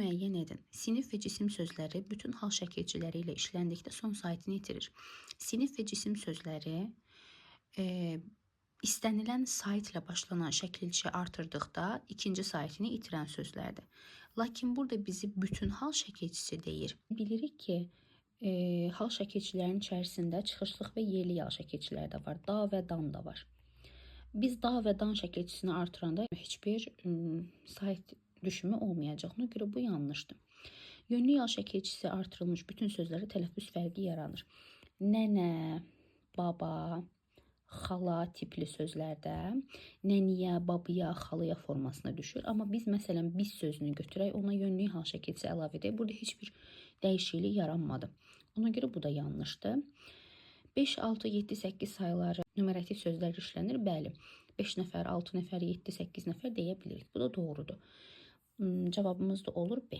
müəyyən edin. Sinif və cisim sözləri bütün hal şəkilçiləri ilə işləndikdə son saytını itirir. Sinif və cisim sözləri istənilən sayt ilə başlanan şəkilçi artırdıqda ikinci saytını itirən sözlərdir. Lakin burada bizi bütün hal şəkilçisi deyir. Bilirik ki, hal şəkilçilərin içərisində çıxışlıq və yerli hal şəkilçilər də var. Da və dan da var. Biz da və dan şəkilçisini artıranda heç bir sayt düşümü olmayacaq. Ona görə bu yanlışdır. Yönlü hal şəkilçisi artırılmış bütün sözlərdə tələffüz fərqi yaranır. Nənə, baba, xala tipli sözlərdə nəniyə, babaya, xalaya formasına düşür. Amma biz məsələn biz sözünü götürək, ona yönlü hal şəkilçisi əlavə edək. Burada heç bir dəyişiklik yaranmadı. Ona görə bu da yanlışdır. 5, 6, 7, 8 sayıları numerativ sözlər işlənir. Bəli, 5 nəfər, 6 nəfər, 7, 8 nəfər deyə bilirik. Bu da doğrudur. Cavabımız da olur B.